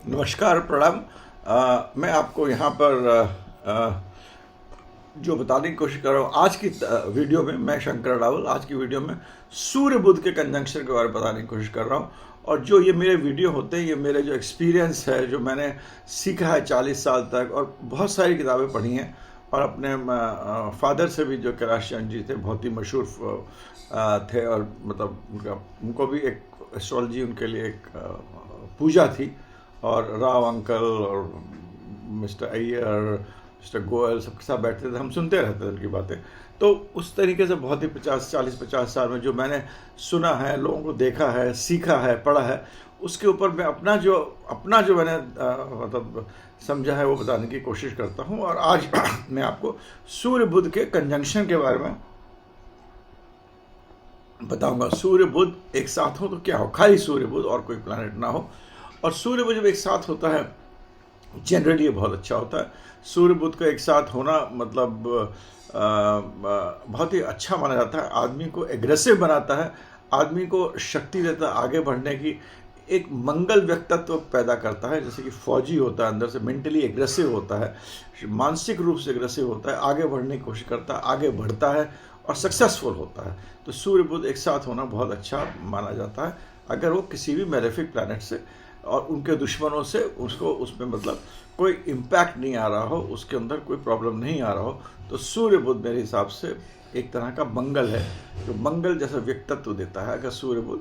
नमस्कार, प्रणाम। मैं आपको यहाँ पर जो बताने की कोशिश कर रहा हूँ आज की वीडियो में, मैं शंकर रावल आज की वीडियो में सूर्य बुध के कंजंक्शन के बारे में बताने की कोशिश कर रहा हूँ। और जो ये मेरे वीडियो होते हैं, ये मेरे जो एक्सपीरियंस है, जो मैंने सीखा है 40 साल तक, और बहुत सारी किताबें पढ़ी हैं, और अपने फादर से भी, जो कैलाश चंद जी थे, बहुत ही मशहूर थे, और मतलब उनको भी एक एस्ट्रोलॉजी, उनके लिए एक पूजा थी। और राव अंकल और मिस्टर अय्यर, मिस्टर गोयल, सबके साथ बैठते थे, हम सुनते रहते थे उनकी बातें। तो उस तरीके से बहुत ही 40-50 साल में जो मैंने सुना है, लोगों को देखा है, सीखा है, पढ़ा है, उसके ऊपर मैं अपना जो मैंने मतलब समझा है, वो बताने की कोशिश करता हूँ। और आज मैं आपको सूर्य बुध के कंजंक्शन के बारे में बताऊंगा। सूर्य बुध एक साथ हो तो क्या हो, खाली सूर्य बुध और कोई प्लैनेट ना हो। और सूर्य बुध जब एक साथ होता है, जनरली ये बहुत अच्छा होता है। सूर्य बुध का एक साथ होना मतलब बहुत ही अच्छा माना जाता है। आदमी को एग्रेसिव बनाता है, आदमी को शक्ति देता है आगे बढ़ने की, एक मंगल व्यक्तित्व पैदा करता है। जैसे कि फौजी होता है, अंदर से मेंटली एग्रेसिव होता है, मानसिक रूप से एग्रेसिव होता है, आगे बढ़ने की कोशिश करता है, आगे बढ़ता है और सक्सेसफुल होता है। तो सूर्य बुध एक साथ होना बहुत अच्छा माना जाता है। अगर वो किसी भी मेलेफिक प्लैनेट से और उनके दुश्मनों से उसको उसमें मतलब कोई इम्पैक्ट नहीं आ रहा हो, उसके अंदर कोई प्रॉब्लम नहीं आ रहा हो, तो सूर्य बुध मेरे हिसाब से एक तरह का मंगल है, जो मंगल जैसा व्यक्तित्व देता है। अगर सूर्य बुध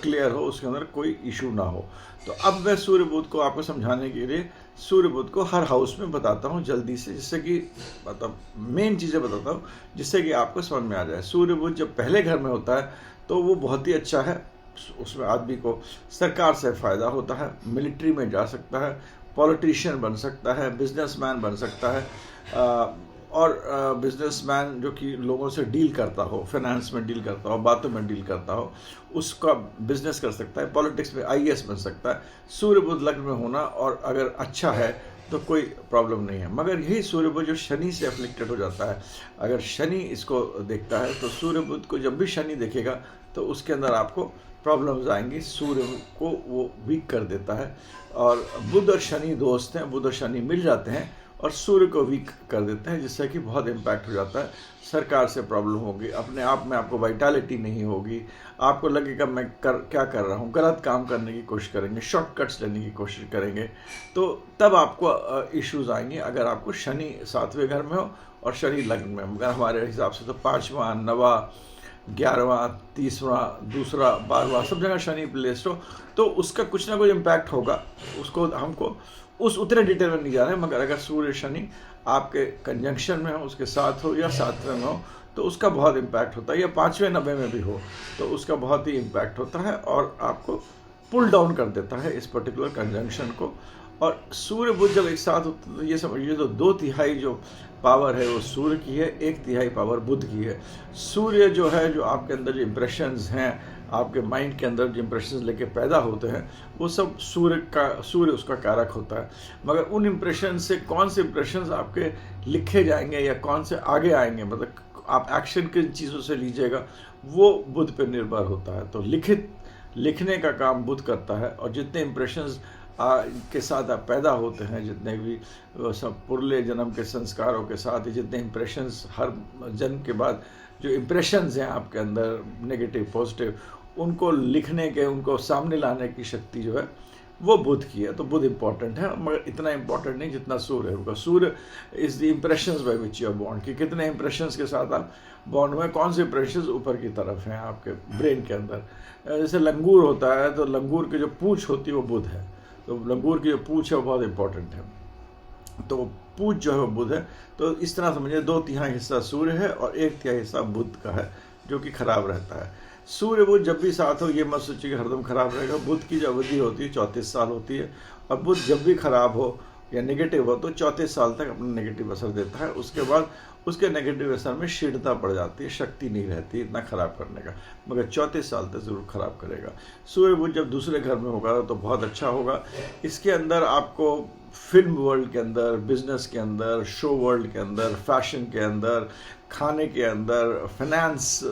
क्लियर हो, उसके अंदर कोई इशू ना हो। तो अब मैं सूर्य बुध को आपको समझाने के लिए सूर्य बुध को हर हाउस में बताता हूँ जल्दी से, जिससे कि मतलब मेन चीज़ें बताता हूँ, जिससे कि आपको समझ में आ जाए। सूर्य बुध जब पहले घर में होता है तो वो बहुत ही अच्छा है। उसमें आदमी को सरकार से फ़ायदा होता है, मिलिट्री में जा सकता है, पॉलिटिशियन बन सकता है, बिजनेसमैन बन सकता है, और बिजनेसमैन जो कि लोगों से डील करता हो, फाइनेंस में डील करता हो, बातों में डील करता हो, उसका बिजनेस कर सकता है। पॉलिटिक्स में आईएएस बन सकता है। सूर्य बुध लग्न में होना और अगर अच्छा है तो कोई प्रॉब्लम नहीं है। मगर यही सूर्य बुध जो शनि से अफ्लिक्टेड हो जाता है, अगर शनि इसको देखता है, तो सूर्य बुध को जब भी शनि देखेगा तो उसके अंदर आपको प्रॉब्लम्स आएंगी। सूर्य को वो वीक कर देता है। और बुध और शनि दोस्त हैं, बुध और शनि मिल जाते हैं और सूर्य को वीक कर देते हैं, जिससे कि बहुत इम्पैक्ट हो जाता है। सरकार से प्रॉब्लम होगी, अपने आप में आपको वाइटैलिटी नहीं होगी, आपको लगेगा मैं क्या कर रहा हूँ, गलत काम करने की कोशिश करेंगे, शॉर्टकट्स लेने की कोशिश करेंगे। तो तब आपको इश्यूज आएंगे अगर आपको शनि 7वें घर में हो और शनि लग्न में। मगर हमारे हिसाब से तो 5वां, 9वां, 11वां, 30वां, दूसरा, 12वां, सब जगह शनि प्लेस्ड हो, तो उसका कुछ ना कुछ इम्पैक्ट होगा। उसको हमको उस उतने डिटेल में नहीं जा रहे हैं, मगर अगर सूर्य शनि आपके कंजंक्शन में हो, उसके साथ हो या 7वें में हो, तो उसका बहुत इम्पैक्ट होता है। या 5वें 90 में भी हो तो उसका बहुत ही इम्पैक्ट होता है और आपको पुल डाउन कर देता है इस पर्टिकुलर कंजंक्शन को। और सूर्य बुध जब एक साथ होता है तो ये समझिए, तो 2/3 जो पावर है वो सूर्य की है, 1/3 पावर बुध की है। सूर्य जो है, जो आपके अंदर जो इम्प्रेशंस हैं, आपके माइंड के अंदर जो इम्प्रेशंस लेके पैदा होते हैं, वो सब सूर्य उसका कारक होता है। मगर उन इम्प्रेशन से कौन से इम्प्रेशंस आपके लिखे जाएंगे या कौन से आगे आएंगे, मतलब आप एक्शन किन चीज़ों से लीजिएगा, वो बुध पे निर्भर होता है। तो लिखने का काम बुध करता है। और जितने इम्प्रेशंस के साथ आप पैदा होते हैं, जितने भी सब पुरले जन्म के संस्कारों के साथ, जितने इम्प्रेशंस हर जन्म के बाद जो इम्प्रेशंस हैं आपके अंदर, नेगेटिव पॉजिटिव, उनको लिखने के, उनको सामने लाने की शक्ति जो है वो बुध की है। तो बुध इंपॉर्टेंट है, मगर इतना इंपॉर्टेंट नहीं जितना सूर्य होगा। सूर्य is the impressions by which you are born, कि कितने इम्प्रेशंस के साथ आप बॉर्न हुए, कौन से इम्प्रेशंस ऊपर की तरफ हैं आपके ब्रेन के अंदर। जैसे लंगूर होता है, तो लंगूर की जो पूंछ होती है वो बुध है। तो लंगूर की जो पूंछ है वो बहुत इंपॉर्टेंट है। तो पूंछ जो है वो बुध है। तो इस तरह समझिए, 2/3 हिस्सा सूर्य है और 1/3 हिस्सा बुध का है, जो कि खराब रहता है। सूर्य बुध जब भी साथ हो, ये मत सोचिए कि हरदम खराब रहेगा। बुध की जो अवधि होती है 34 साल होती है, और बुध जब भी खराब हो या नेगेटिव हो तो 34 साल तक अपना नेगेटिव असर देता है। उसके बाद उसके नेगेटिव असर में शीर्णता पड़ जाती है, शक्ति नहीं रहती इतना खराब करने का, मगर 34 साल तक ज़रूर खराब करेगा। सूर्य बुध जब दूसरे घर में होगा तो बहुत अच्छा होगा। इसके अंदर आपको फिल्म वर्ल्ड के अंदर, बिजनेस के अंदर, शो वर्ल्ड के अंदर, फैशन के अंदर, खाने के अंदर, फाइनेंस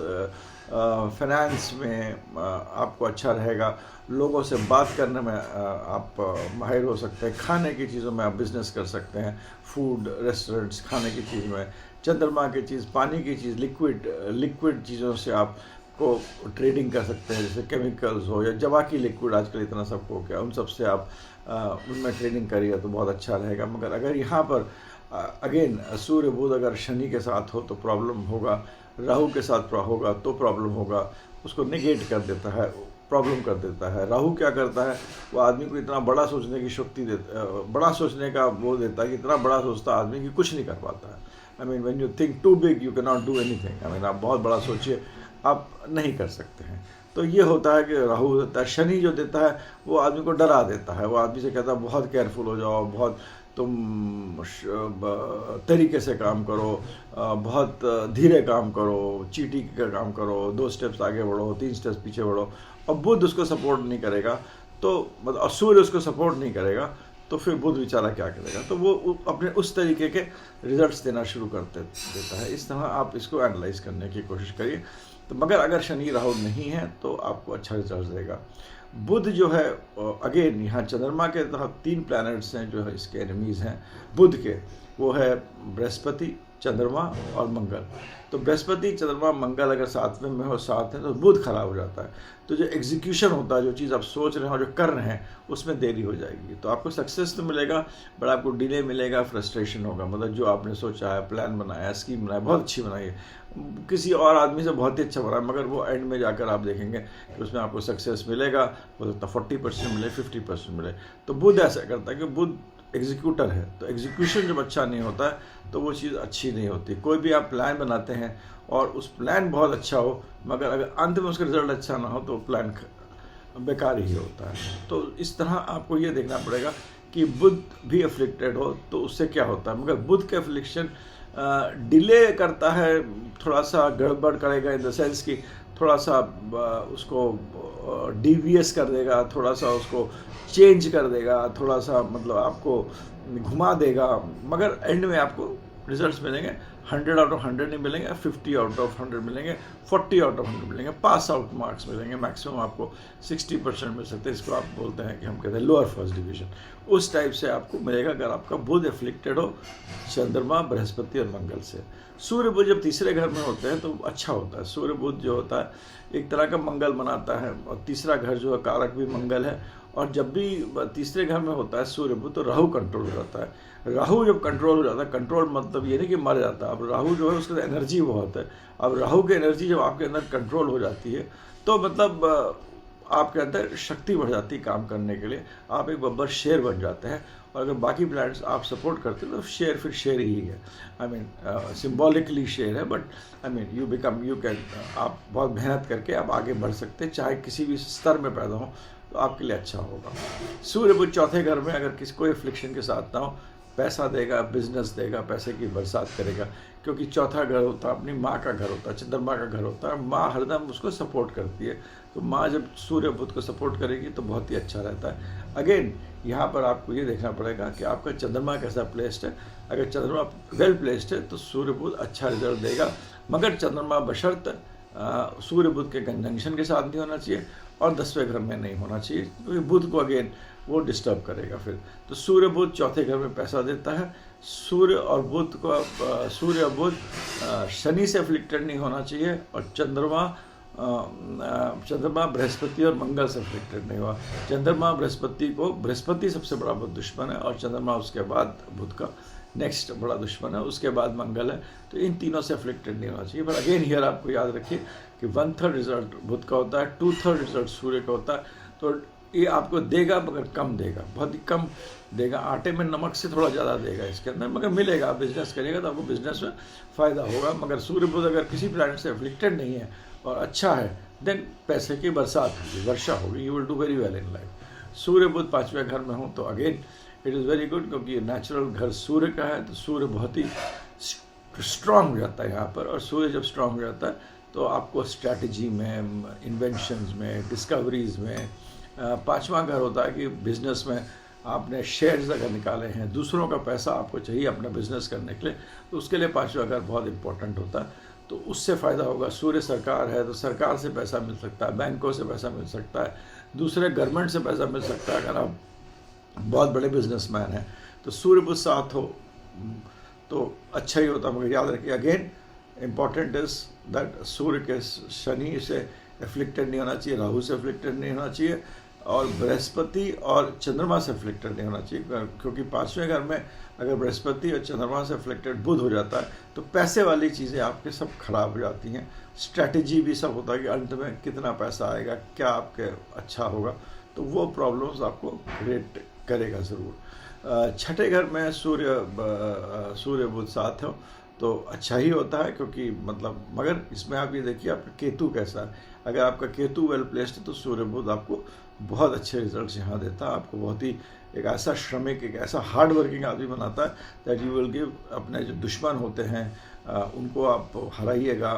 में आपको अच्छा रहेगा। लोगों से बात करने में आप माहिर हो सकते हैं, खाने की चीज़ों में आप बिजनेस कर सकते हैं, फूड रेस्टोरेंट्स, खाने की चीज़ में, चंद्रमा की चीज़, पानी की चीज़, लिक्विड चीज़ों से आप को ट्रेडिंग कर सकते हैं, जैसे केमिकल्स हो या जवा की लिक्विड आजकल इतना सब हो गया, उन सब से आप उनमें ट्रेडिंग करिए तो बहुत अच्छा रहेगा। मगर अगर यहाँ पर अगेन सूर्य बुध अगर शनि के साथ हो तो प्रॉब्लम होगा, राहु के साथ होगा तो प्रॉब्लम होगा, उसको निगेट कर देता है, प्रॉब्लम कर देता है। राहु क्या करता है, वो आदमी को इतना बड़ा सोचने की शक्ति देता, बड़ा सोचने का वो देता है कि इतना बड़ा सोचता आदमी कि कुछ नहीं कर पाता है। I mean when you think too big you can not do anything. I mean आप बहुत बड़ा सोचिए, आप नहीं कर सकते हैं। तो ये होता है कि राहु देता है। शनि जो देता है वो आदमी को डरा देता है, वो आदमी से कहता है बहुत केयरफुल हो जाओ, बहुत तुम तरीके से काम करो, बहुत धीरे काम करो, चीटी का काम करो, 2 स्टेप्स आगे बढ़ो, 3 स्टेप्स पीछे बढ़ो। और बुध उसको सपोर्ट नहीं करेगा तो मतलब सूर्य उसको सपोर्ट नहीं करेगा तो फिर बुध बेचारा क्या करेगा, तो वो अपने उस तरीके के रिजल्ट्स देना शुरू कर देता है। इस तरह आप इसको एनालाइज करने की कोशिश करिए। तो मगर अगर शनि राहु नहीं है तो आपको अच्छा रिजल्ट देगा। बुध जो है अगेन यहाँ चंद्रमा के तहत 3 प्लैनेट्स हैं जो है इसके एनिमीज़ हैं बुध के, वो है बृहस्पति, चंद्रमा और मंगल। तो बृहस्पति, चंद्रमा, मंगल अगर सातवें में हो, साथ है तो बुध खराब हो जाता है। तो जो एग्जीक्यूशन होता है, जो चीज़ आप सोच रहे हैं और जो कर रहे हैं उसमें देरी हो जाएगी। तो आपको सक्सेस तो मिलेगा बट आपको डिले मिलेगा, फ्रस्ट्रेशन होगा। मतलब जो आपने सोचा है, प्लान बनाया, स्कीम बनाया, बहुत अच्छी बनाई है, किसी और आदमी से बहुत ही अच्छा बनाया, मगर वो एंड में जाकर आप देखेंगे कि उसमें आपको सक्सेस मिलेगा, हो सकता है 40% मिले, 50% मिले। तो बुध ऐसा करता है कि बुध एग्जीक्यूटर है, तो एग्जीक्यूशन जब अच्छा नहीं होता है तो वो चीज़ अच्छी नहीं होती। कोई भी आप प्लान बनाते हैं और उस प्लान बहुत अच्छा हो मगर अगर अंत में उसका रिजल्ट अच्छा ना हो तो प्लान बेकार ही होता है। तो इस तरह आपको ये देखना पड़ेगा कि बुध भी अफ्लिक्टेड हो तो उससे क्या होता है। मगर बुध का अफ्लिक्शन डिले करता है, थोड़ा सा गड़बड़ करेगा इन द सेंस कि थोड़ा सा उसको डिवियस कर देगा, थोड़ा सा उसको चेंज कर देगा, थोड़ा सा मतलब आपको घुमा देगा, मगर एंड में आपको रिजल्ट्स मिलेंगे। 100 आउट ऑफ 100 नहीं मिलेंगे, 50 आउट ऑफ 100 मिलेंगे, 40 आउट ऑफ 100 मिलेंगे, पास आउट मार्क्स मिलेंगे। मैक्सिमम आपको 60% मिल सकते हैं। इसको आप बोलते हैं कि हम कहते हैं लोअर फर्स्ट डिवीजन, उस टाइप से आपको मिलेगा अगर आपका बुध एफ्लिक्टेड हो चंद्रमा, बृहस्पति और मंगल से। सूर्य बुध जब तीसरे घर में होते हैं तो अच्छा होता है। सूर्य बुध जो होता है एक तरह का मंगल बनाता है और तीसरा घर जो है कारक भी मंगल है। और जब भी तीसरे घर में होता है सूर्य बुध तो राहु कंट्रोल हो जाता है। राहु जब कंट्रोल हो जाता है, कंट्रोल मतलब ये नहीं कि मर जाता है, अब राहु जो है उसके अंदर एनर्जी बहुत है। अब राहु की एनर्जी जब आपके अंदर कंट्रोल हो जाती है तो मतलब आपके अंदर शक्ति बढ़ जाती है काम करने के लिए, आप एक बब्बर शेर बन जाते हैं। और अगर बाकी प्लैनेट्स आप सपोर्ट करते हैं तो शेर फिर शेर ही है। आई मीन सिम्बॉलिकली शेर है, but I mean you can, आप बहुत मेहनत करके आप आगे बढ़ सकते हैं, चाहे किसी भी स्तर में पैदा हो तो आपके लिए अच्छा होगा। सूर्य बुध चौथे घर में अगर किसी कोई अफ्लिक्शन के साथ ना हो, पैसा देगा, बिजनेस देगा, पैसे की बरसात करेगा, क्योंकि चौथा घर होता है अपनी माँ का घर होता है, चंद्रमा का घर होता है। माँ हरदम उसको सपोर्ट करती है, तो माँ जब सूर्य बुध को सपोर्ट करेगी तो बहुत ही अच्छा रहता है। अगेन यहाँ पर आपको ये देखना पड़ेगा कि आपका चंद्रमा कैसा प्लेस्ड है। अगर चंद्रमा वेल प्लेस्ड है तो सूर्य बुध अच्छा रिजल्ट देगा, मगर चंद्रमा बशर्त सूर्य बुध के कंजंक्शन के साथ नहीं होना चाहिए और 10वें घर में नहीं होना चाहिए, क्योंकि बुध को अगेन वो डिस्टर्ब करेगा फिर। तो सूर्य बुध चौथे घर में पैसा देता है। सूर्य और बुध को सूर्य और बुध शनि से अफ्लिक्टेड नहीं होना चाहिए और चंद्रमा बृहस्पति और मंगल से अफ्लिक्टेड नहीं हुआ। चंद्रमा बृहस्पति को, बृहस्पति सबसे बड़ा बुध दुश्मन है और चंद्रमा उसके बाद बुध का नेक्स्ट बड़ा दुश्मन है, उसके बाद मंगल है। तो इन तीनों से अफ्लिक्टेड नहीं होना चाहिए। पर अगेन हियर आपको याद रखिए कि 1/3 रिजल्ट बुध का होता है, 2/3 रिजल्ट सूर्य का होता है। तो ये आपको देगा मगर कम देगा, बहुत ही कम देगा, आटे में नमक से थोड़ा ज़्यादा देगा इसके अंदर, मगर मिलेगा। आप बिजनेस करिएगा तो आपको बिजनेस में फ़ायदा होगा। मगर सूर्य बुध अगर किसी प्लैनेट से अफ्लिक्टेड नहीं है और अच्छा है, देन पैसे की बरसात होगी, वर्षा होगी, you will do very well in life. सूर्य बुध 5वें घर में हो तो again it is very good, क्योंकि नेचुरल घर सूर्य का है तो सूर्य बहुत ही स्ट्रांग हो जाता है यहाँ पर। और सूर्य जब स्ट्रांग हो जाता है तो आपको स्ट्रैटेजी में, इन्वेंशंस में, डिस्कवरीज में। 5वां घर होता है कि बिजनेस में आपने शेयर्स अगर निकाले हैं, दूसरों का पैसा आपको चाहिए अपना बिजनेस करने के लिए, तो उसके लिए 5वां घर बहुत इंपॉर्टेंट होता है, तो उससे फ़ायदा होगा। सूर्य सरकार है तो सरकार से पैसा मिल सकता है, बैंकों से पैसा मिल सकता है, दूसरे गवर्नमेंट से पैसा मिल सकता है अगर आप बहुत बड़े बिजनेसमैन हैं। तो सूर्य बुध साथ हो तो अच्छा ही होता है। मगर याद रखिए अगेन इम्पॉर्टेंट इज दैट सूर्य के शनि से एफ्लिक्टेड नहीं होना चाहिए, राहु से एफ्लिक्टेड नहीं होना चाहिए, और बृहस्पति और चंद्रमा से एफ्लिक्टेड नहीं होना चाहिए, क्योंकि 5वें घर में अगर बृहस्पति और चंद्रमा से एफ्लिक्टेड बुध हो जाता है तो पैसे वाली चीज़ें आपके सब खराब हो जाती हैं। स्ट्रैटेजी भी सब होता है कि अंत में कितना पैसा आएगा, क्या आपके अच्छा होगा, तो वो प्रॉब्लम्स आपको क्रिएट करेगा ज़रूर। छठे घर में सूर्य बुध साथ हो तो अच्छा ही होता है, क्योंकि मतलब मगर इसमें आप ये देखिए आपका केतु कैसा है। अगर आपका केतु वेल प्लेस्ड है तो सूर्य बुध आपको बहुत अच्छे रिजल्ट्स यहाँ देता है। आपको बहुत ही एक ऐसा श्रमिक, एक ऐसा हार्ड वर्किंग आदमी बनाता है दैट यू विल गिव। अपने जो दुश्मन होते हैं उनको आप हराइएगा,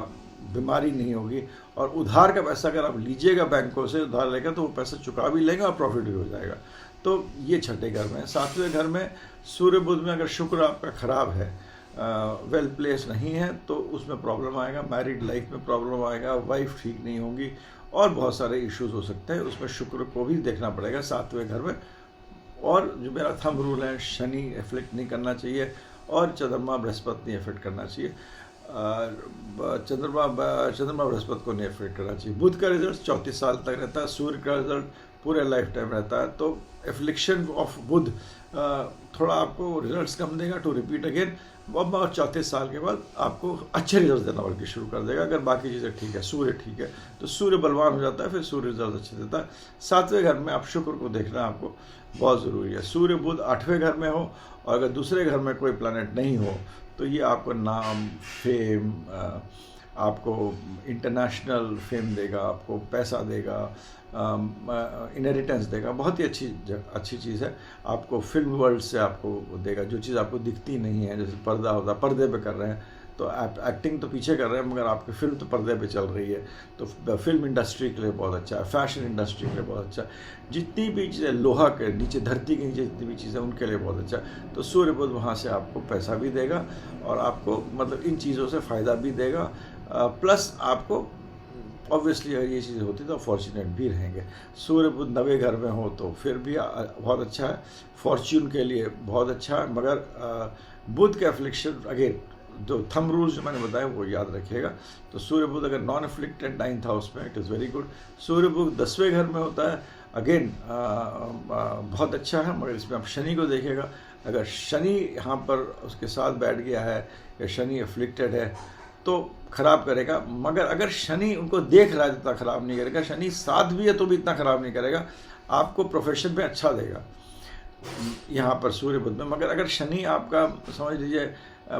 बीमारी नहीं होगी, और उधार का पैसा अगर आप लीजिएगा बैंकों से उधार लेकर तो वो पैसा चुका भी लेंगे और प्रॉफिट भी हो जाएगा। तो ये छठे घर में। 7वें घर में सूर्य बुध में अगर शुक्र आपका खराब है, वेल प्लेस नहीं है, तो उसमें प्रॉब्लम आएगा, मैरिड लाइफ में प्रॉब्लम आएगा, वाइफ ठीक नहीं होगी और बहुत सारे इश्यूज हो सकते हैं। उसमें शुक्र को भी देखना पड़ेगा 7वें घर में। और जो मेरा थंब रूल है, शनि एफेक्ट नहीं करना चाहिए और चंद्रमा बृहस्पति नहीं एफेक्ट करना चाहिए। चंद्रमा बृहस्पति को नहीं एफेक्ट करना चाहिए। बुध का रिजल्ट 34 साल तक रहता है, सूर्य का रिजल्ट पूरे लाइफ टाइम रहता है। तो एफ्लिक्शन ऑफ बुध थोड़ा आपको रिजल्ट्स कम देगा, टू रिपीट अगेन। अब 34 साल के बाद आपको अच्छे रिजल्ट देना बल्कि शुरू कर देगा अगर बाकी चीज़ें ठीक है, सूर्य ठीक है तो सूर्य बलवान हो जाता है, फिर सूर्य रिजल्ट अच्छे देता है। 7वें घर में आप शुक्र को देखना आपको बहुत ज़रूरी है। सूर्य बुध 8वें घर में हो और अगर दूसरे घर में कोई प्लैनेट नहीं हो तो ये आपको नाम, फेम, आपको इंटरनेशनल फेम देगा, आपको पैसा देगा, इनहेरिटेंस देगा, बहुत ही अच्छी चीज़ है। आपको फिल्म वर्ल्ड से आपको देगा जो चीज़ आपको दिखती नहीं है, जैसे पर्दा होता है, पर्दे पे कर रहे हैं तो आप एक्टिंग तो पीछे कर रहे हैं मगर आपकी फिल्म तो पर्दे पे चल रही है, तो फिल्म इंडस्ट्री के लिए बहुत अच्छा है, फैशन इंडस्ट्री के लिए बहुत अच्छा है, जितनी भी चीज़ें लोहा के नीचे, धरती के नीचे जितनी भी चीज़ें उनके लिए बहुत अच्छा है। तो सूर्य बुध वहाँ से आपको पैसा भी देगा और आपको मतलब इन चीज़ों से फ़ायदा भी देगा, प्लस आपको ऑब्वियसली अगर ये चीज़ें होती तो फॉर्चुनेट भी रहेंगे। सूर्य बुध 9वें घर में हो तो फिर भी बहुत अच्छा है, फॉर्च्यून के लिए बहुत अच्छा है। मगर बुध के एफ्लिक्शन अगेन जो थंब रूल्स जो मैंने बताया वो याद रखिएगा। तो सूर्य बुध अगर नॉन एफ्लिक्टेड 9th हाउस में इट इज़ वेरी गुड। सूर्य बुध 10वें घर में होता है अगेन बहुत अच्छा है, मगर इसमें आप शनि को देखिएगा। अगर शनि यहाँ पर उसके साथ बैठ गया है या शनि एफ्लिक्टेड है तो खराब करेगा, मगर अगर शनि उनको देख रहा है तो इतना खराब नहीं करेगा, शनि साथ भी है तो भी इतना खराब नहीं करेगा, आपको प्रोफेशन में अच्छा देगा यहाँ पर सूर्य बुध में। मगर अगर शनि आपका समझ लीजिए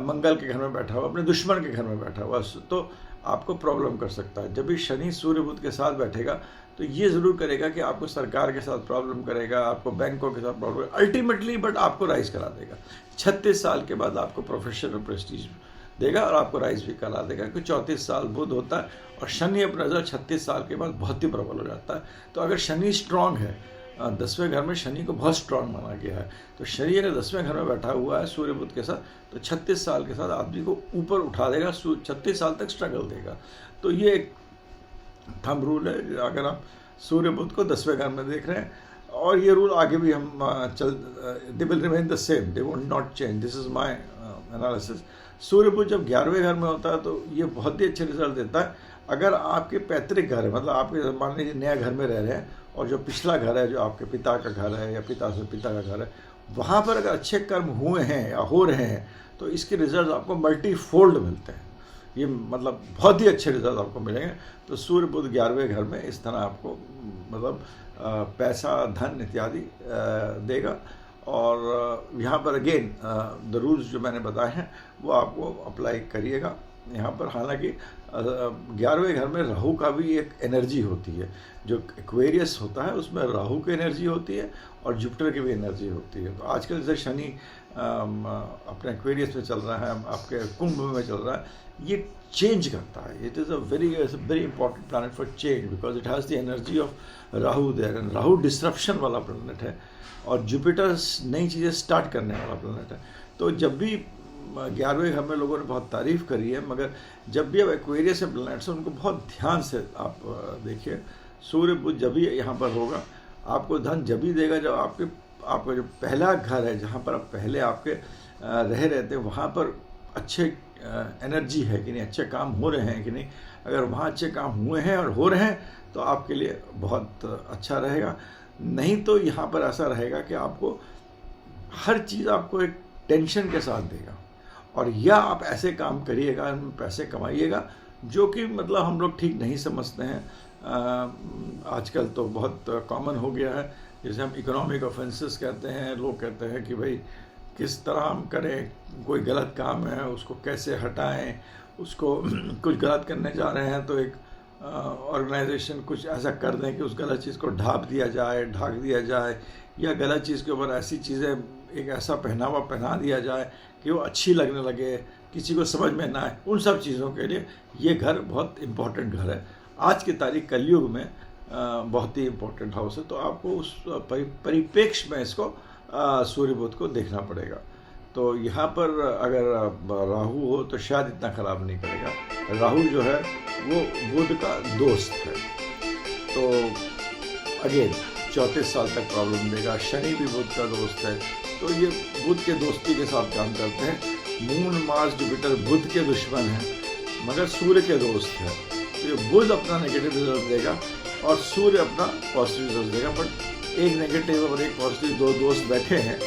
मंगल के घर में बैठा हुआ, अपने दुश्मन के घर में बैठा हुआ, तो आपको प्रॉब्लम कर सकता है। जब भी शनि सूर्य बुध के साथ बैठेगा तो ये ज़रूर करेगा कि आपको सरकार के साथ प्रॉब्लम करेगा, आपको बैंकों के साथ प्रॉब्लम, अल्टीमेटली बट आपको राइज करा देगा। 36 साल के बाद आपको प्रोफेशनल प्रेस्टीज देगा और आपको राइज भी करा देगा, क्योंकि 34 साल बुध होता है और शनि अपना रिजल्ट 36 साल के बाद बहुत ही प्रबल हो जाता है। तो अगर शनि स्ट्रांग है, 10वें घर में शनि को बहुत स्ट्रांग माना गया है, तो शनि अगर 10वें घर में बैठा हुआ है सूर्य बुध के साथ तो 36 साल के साथ आदमी को ऊपर उठा देगा, 36 साल तक स्ट्रगल देगा। तो ये एक थंब रूल है अगर आप सूर्य बुध को 10वें घर में देख रहे हैं, और ये रूल आगे भी हम they will remain the same, they will not change, this is my analysis. सूर्य बुध जब 11वें घर में होता है तो ये बहुत ही अच्छे रिजल्ट देता है। अगर आपके पैतृक घर है, मतलब आपके मान लीजिए नया घर में रह रहे हैं और जो पिछला घर है, जो आपके पिता का घर है या पिता से पिता का घर है, वहाँ पर अगर अच्छे कर्म हुए हैं या हो रहे हैं तो इसके रिजल्ट आपको मल्टीफोल्ड मिलते हैं। ये मतलब बहुत ही अच्छे रिजल्ट आपको मिलेंगे। तो सूर्य बुध 11वें घर में इस तरह आपको मतलब पैसा, धन इत्यादि देगा। और यहाँ पर अगेन द रूल्स जो मैंने बताए हैं वो आपको अप्लाई करिएगा यहाँ पर। हालांकि 11वें घर में राहु का भी एक एनर्जी होती है, जो एक्वेरियस होता है उसमें राहु की एनर्जी होती है और जुपिटर की भी एनर्जी होती है। तो आजकल जैसे शनि अपने एक्वेरियस में चल रहा है, आपके कुंभ में चल रहा है, ये चेंज करता है। It is a very important planet for change because it has the energy of Rahu there, and Rahu disruption वाला प्लैनेट है और जुपिटर नई चीज़ें स्टार्ट करने वाला प्लैनेट है। तो जब भी 11वें घर में लोगों ने बहुत तारीफ़ करी है, मगर जब भी अब एक्वेरियस से प्लैनेट्स हैं उनको बहुत ध्यान से आप देखिए सूर्य बुध जब भी यहाँ पर होगा, आपको धन जब भी देगा जब आपका जो पहला घर है, जहाँ पर आप पहले आपके रह रहे थे, वहाँ पर अच्छे एनर्जी है कि नहीं, अच्छे काम हो रहे हैं कि नहीं। अगर वहाँ अच्छे काम हुए हैं और हो रहे हैं तो आपके लिए बहुत अच्छा रहेगा। नहीं तो यहाँ पर ऐसा रहेगा कि आपको हर चीज़ आपको एक टेंशन के साथ देगा, और या आप ऐसे काम करिएगा, पैसे कमाइएगा जो कि मतलब हम लोग ठीक नहीं समझते हैं। आजकल तो बहुत कॉमन हो गया है, जैसे हम इकोनॉमिक ऑफेंसेस कहते हैं। लोग कहते हैं कि भाई किस तरह हम करें, कोई गलत काम है उसको कैसे हटाएं, उसको कुछ गलत करने जा रहे हैं तो एक ऑर्गेनाइजेशन कुछ ऐसा कर दें कि उस गलत चीज़ को ढाक दिया जाए, या गलत चीज़ के ऊपर ऐसी चीज़ें, एक ऐसा पहनावा पहना दिया जाए कि वो अच्छी लगने लगे, किसी को समझ में ना आए। उन सब चीज़ों के लिए ये घर बहुत इम्पोर्टेंट घर है। आज की तारीख कलयुग में बहुत ही इम्पोर्टेंट हाउस है। तो आपको उस परिप्रेक्ष्य में इसको सूर्य बुध को देखना पड़ेगा। तो यहाँ पर अगर राहु हो तो शायद इतना ख़राब नहीं करेगा। राहु जो है वो बुध का दोस्त है, तो अगेन 34 साल तक प्रॉब्लम देगा। शनि भी बुध का दोस्त है, तो ये बुध के दोस्ती के साथ काम करते हैं। मून मार्स जुपिटर बुध के दुश्मन हैं मगर सूर्य के दोस्त हैं। तो ये बुध अपना नेगेटिव रिजल्ट देगा और सूर्य अपना पॉजिटिव रिजल्ट देगा। बट एक नेगेटिव और एक पॉजिटिव दो दोस्त बैठे हैं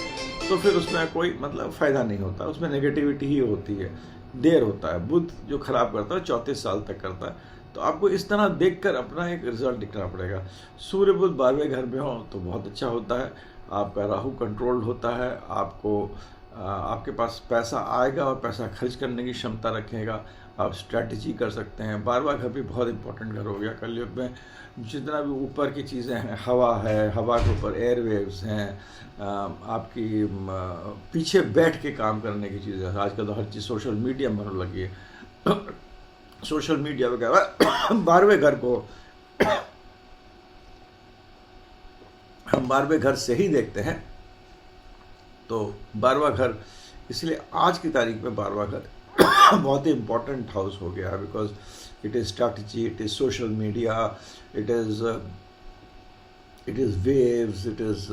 तो फिर उसमें कोई मतलब फ़ायदा नहीं होता, उसमें नेगेटिविटी ही होती है, देर होता है। बुध जो खराब करता है 34 साल तक करता है। तो आपको इस तरह देखकर अपना एक रिजल्ट दिखना पड़ेगा। सूर्य बुध 12वें घर में हो तो बहुत अच्छा होता है। आपका राहु कंट्रोल्ड होता है, आपके पास पैसा आएगा और पैसा खर्च करने की क्षमता रखेगा। आप स्ट्रैटेजी कर सकते हैं। 12वां घर भी बहुत इंपॉर्टेंट घर हो गया कलयुग में। जितना भी ऊपर की चीज़ें हैं, हवा है, हवा के ऊपर एयरवेव्स हैं, आपकी पीछे बैठ के काम करने की चीज़ें हैं। आजकल तो हर चीज़ सोशल मीडिया में होने लगी है। सोशल मीडिया वगैरह 12वें घर को हम 12वें घर से ही देखते हैं। तो 12वां घर, इसलिए आज की तारीख में 12वां घर बहुत ही इम्पोर्टेंट हाउस हो गया है। Because it is strategy, it is social media, it is waves, it is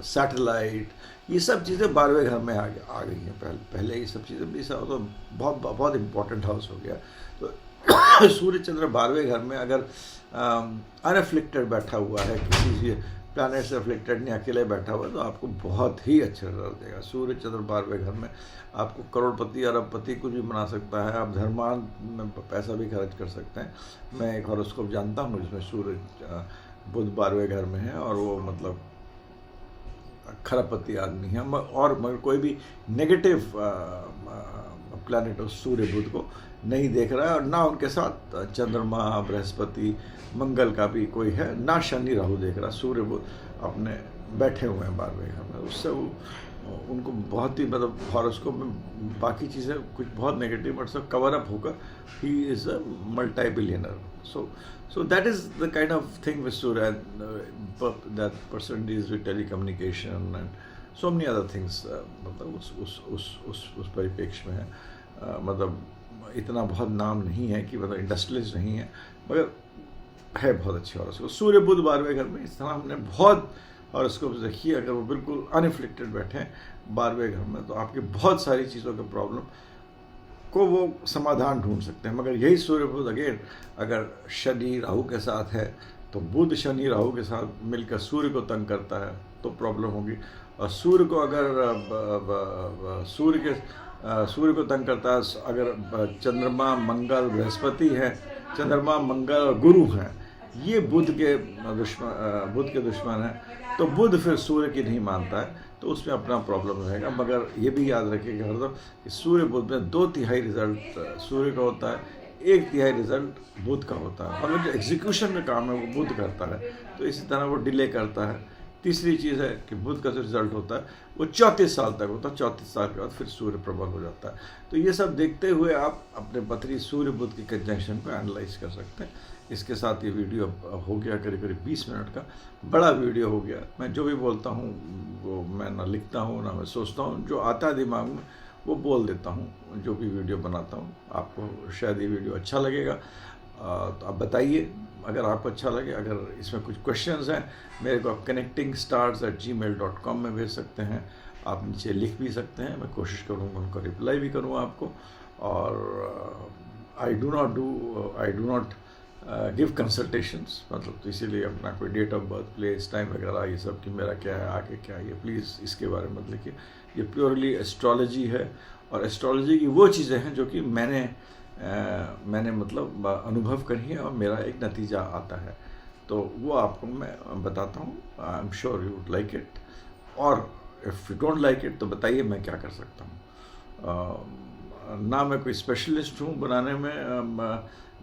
satellite. ये सब चीज़ें 12वें घर में आ गई हैं। पहले ये सब चीज़ें भी सब तो बहुत इम्पोर्टेंट हाउस हो गया। तो सूर्य चंद्र 12वें घर में अगर अनअफ्लिक्टेड बैठा हुआ है, किसी प्लैनेट से अफ्लिक्टेड नहीं, अकेले बैठा हुआ है, तो आपको बहुत ही अच्छा रिजल्ट देगा। सूर्य चंद्र 12वें घर में आपको करोड़पति अरबपति कुछ भी बना सकता है। आप धर्मान में पैसा भी खर्च कर सकते हैं। मैं एक हॉरोस्कोप जानता हूँ जिसमें सूर्य बुध 12वें घर में है और वो मतलब खरबपति आदमी है। और मगर कोई भी नेगेटिव प्लैनेट उस सूर्य बुध को नहीं देख रहा है, और ना उनके साथ चंद्रमा, बृहस्पति, मंगल का भी कोई है, ना शनि राहु देख रहा। सूर्य बुध अपने बैठे हुए हैं 12वें घर में। उससे वो उनको बहुत ही मतलब हॉरोस्कोप में बाकी चीज़ें कुछ बहुत नेगेटिव बट सब कवर अप होकर he is a multi billionaire. So that is the kind of thing with Surya, that person deals with telecommunication and so many other things। मतलब उस परिप्रेक्ष्य में है। मतलब इतना बहुत नाम नहीं है कि मतलब इंडस्ट्रियलिस्ट नहीं है, मगर है बहुत अच्छे हॉरोस्कोप। सूर्य बुध 12वें घर में इस तरह हमने बहुत हॉरोस्कोप देखिए। अगर वो बिल्कुल अनएफ्लिक्टेड बैठे हैं 12वें घर में तो आपकी बहुत सारी चीज़ों के प्रॉब्लम को वो समाधान ढूंढ सकते हैं। मगर यही सूर्य बुध अगेन अगर शनि राहु के साथ है तो बुध शनि राहु के साथ मिलकर सूर्य को तंग करता है तो प्रॉब्लम होगी। और सूर्य को अगर सूर्य को तंग करता है, अगर चंद्रमा, मंगल, बृहस्पति है, चंद्रमा, मंगल और गुरु हैं, ये बुध के दुश्मन हैं, तो बुध फिर सूर्य की नहीं मानता है, तो उसमें अपना प्रॉब्लम रहेगा। मगर ये भी याद रखिएगा हरदम कि सूर्य बुध में 2/3 रिजल्ट सूर्य का होता है, 1/3 रिजल्ट बुध का होता है। मगर जो एग्जीक्यूशन में काम है वो बुध करता है, तो इसी तरह वो डिले करता है। तीसरी चीज़ है कि बुध का जो रिजल्ट होता है वो 34 साल तक होता है। 34 साल के बाद फिर सूर्य प्रबल हो जाता है। तो ये सब देखते हुए आप अपने पत्री सूर्य बुध की कंजंक्शन को एनालाइज कर सकते हैं। इसके साथ ये वीडियो हो गया करीब 20 मिनट का, बड़ा वीडियो हो गया। मैं जो भी बोलता हूँ वो मैं ना लिखता हूँ ना मैं सोचता हूँ, जो आता है दिमाग में वो बोल देता हूँ। जो भी वीडियो बनाता हूँ आपको शायद ये वीडियो अच्छा लगेगा, तो आप बताइए अगर आपको अच्छा लगे, अगर इसमें कुछ क्वेश्चंस हैं, मेरे को आप connectingstars@gmail.com में भेज सकते हैं। आप नीचे लिख भी सकते हैं, मैं कोशिश करूँगा उनको रिप्लाई भी करूँगा आपको। और I do not give consultations, मतलब तो इसीलिए अपना कोई date of birth, place, time वगैरह ये सब कि मेरा क्या है, आगे क्या है, ये प्लीज़ इसके बारे में मत लिखिए। ये प्योरली एस्ट्रोलॉजी है, और एस्ट्रोलॉजी की वो चीज़ें हैं जो कि मैंने मतलब अनुभव करी है और मेरा एक नतीजा आता है, तो वो आपको मैं बताता हूँ। I am sure you would like it, और if you don't like it तो बताइए, मैं क्या कर सकता हूँ। ना मैं कोई स्पेशलिस्ट हूँ बनाने में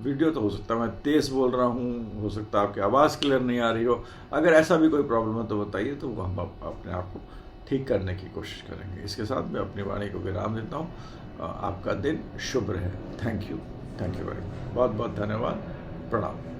वीडियो, तो हो सकता है मैं तेज़ बोल रहा हूँ, हो सकता है आपकी आवाज़ क्लियर नहीं आ रही हो। अगर ऐसा भी कोई प्रॉब्लम है तो बताइए, तो हम अपने आप को ठीक करने की कोशिश करेंगे। इसके साथ मैं अपनी वाणी को विराम देता हूँ। आपका दिन शुभ रहे। थैंक यू वेरी मच, बहुत बहुत धन्यवाद, प्रणाम।